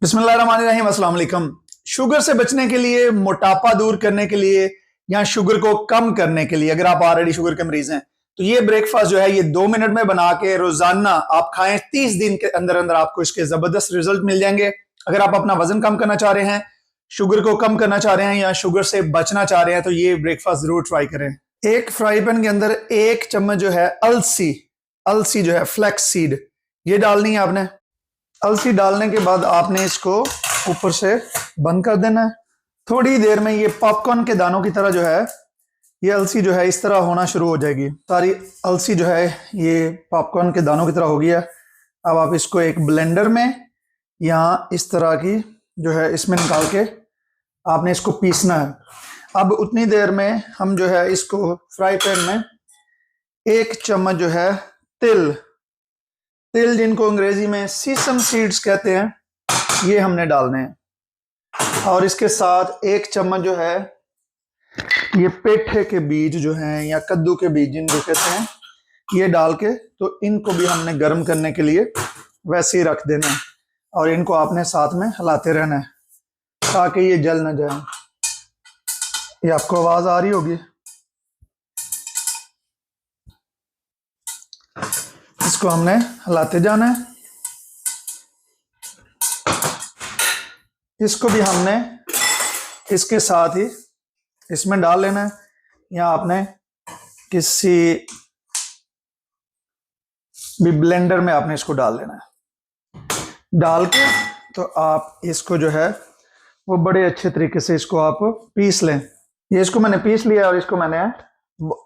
बिस्मिल्लाहिर्रहमानिर्रहीम, अस्सलाम वालेकुम। शुगर से बचने के लिए, मोटापा दूर करने के लिए या शुगर को कम करने के लिए, अगर आप ऑलरेडी शुगर के मरीज हैं तो ये ब्रेकफास्ट जो है ये 2 मिनट में बना के रोजाना आप खाएं। 30 दिन के अंदर अंदर आपको इसके जबरदस्त रिजल्ट मिल जाएंगे। अगर आप अपना वजन कम करना चाह रहे हैं, शुगर को कम करना चाह रहे हैं या शुगर से बचना चाह रहे हैं तो ये ब्रेकफास्ट जरूर ट्राई करें। एक फ्राई पैन के अंदर 1 चम्मच जो है अलसी अलसी जो है फ्लैक्स सीड ये डालनी है आपने। अलसी डालने के बाद आपने इसको ऊपर से बंद कर देना है। थोड़ी देर में ये पॉपकॉर्न के दानों की तरह जो है ये अलसी जो है इस तरह होना शुरू हो जाएगी। सारी अलसी जो है ये पॉपकॉर्न के दानों की तरह हो गया। अब आप इसको एक ब्लेंडर में या इस तरह की जो है इसमें निकाल के आपने इसको पीसना है। अब उतनी देर में हम जो है इसको फ्राई पैन में 1 चम्मच जो है तिल जिनको अंग्रेजी में सीसम सीड्स कहते हैं ये हमने डालने हैं। और इसके साथ 1 चम्मच जो है ये पेठे के बीज जो हैं या कद्दू के बीज जिनको कहते हैं ये डाल के तो इनको भी हमने गर्म करने के लिए वैसे ही रख देना है और इनको आपने साथ में हिलाते रहना है ताकि ये जल ना जाए। ये आपको आवाज आ रही होगी। इसको हमने हिलाते जाना है। इसको भी हमने इसके साथ ही इसमें डाल लेना है या आपने किसी भी ब्लेंडर में आपने इसको डाल लेना है। डाल के तो आप इसको जो है वो बड़े अच्छे तरीके से इसको आप पीस लें। ये इसको मैंने पीस लिया और इसको मैंने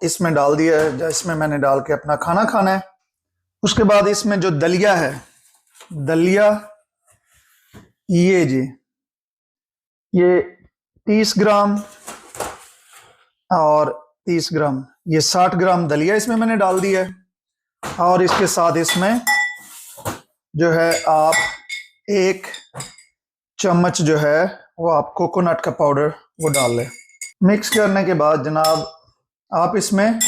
इसमें डाल दिया है इसमें मैंने डाल के अपना खाना खाना है। उसके बाद इसमें जो दलिया है, दलिया ये जी ये 30 ग्राम और 30 ग्राम ये 60 ग्राम दलिया इसमें मैंने डाल दिया है। और इसके साथ इसमें जो है आप 1 चम्मच जो है वो आप कोकोनट का पाउडर वो डाल लें। मिक्स करने के बाद जनाब आप इसमें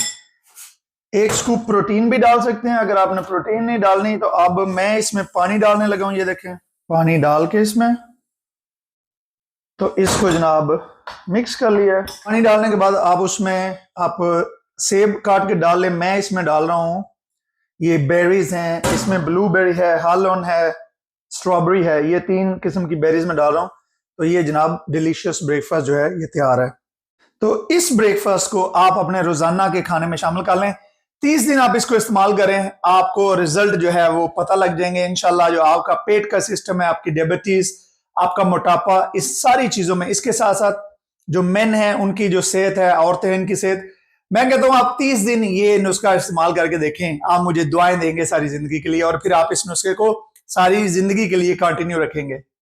1 स्कूप प्रोटीन भी डाल सकते हैं। अगर आपने प्रोटीन नहीं डालनी तो अब मैं इसमें पानी डालने लगा हूं। ये देखें पानी डाल के इसमें तो इसको जनाब मिक्स कर लिया है। पानी डालने के बाद आप उसमें आप सेब काट के डाल लें। मैं इसमें डाल रहा हूं ये बेरीज हैं, इसमें ब्लूबेरी है, हालोन है, स्ट्रॉबेरी है, ये 3 किस्म की बेरीज में डाल रहा हूं। तो ये जनाब डिलीशियस ब्रेकफास्ट जो है ये तैयार है। तो इस ब्रेकफास्ट को आप अपने रोजाना के खाने में शामिल कर लें। 30 दिन आप इसको इस्तेमाल करें, आपको रिजल्ट जो है वो पता लग जाएंगे इंशाल्लाह। जो आपका पेट का सिस्टम है, आपकी डायबिटीज, आपका मोटापा, इस सारी चीजों में, इसके साथ साथ जो मेन है उनकी जो सेहत है, औरतें हैं इनकी सेहत, मैं कहता हूं आप 30 दिन ये नुस्खा इस्तेमाल करके देखें। आप मुझे दुआएं देंगे सारी जिंदगी के लिए और फिर आप इस नुस्खे को सारी जिंदगी के लिए कंटिन्यू रखेंगे।